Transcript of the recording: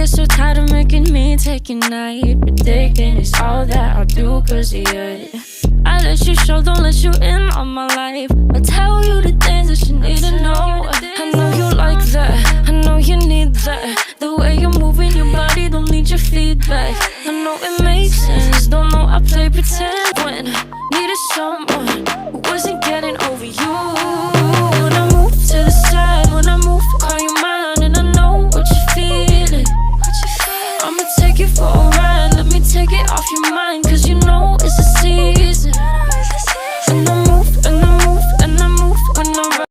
get so tired of making me take your night. Predicting it's all that I'll do cause of you. I let you show, don't let you in on my life. I tell you the things that you need to know. I know you like that, I know you need that. The way you're moving your body, don't need your feedback. I know it makes sense, don't know I play pretend when I needed someone who wasn't getting over you. When I move to the side, when I move, call you mine, and I know what you're feeling. I'ma take you for a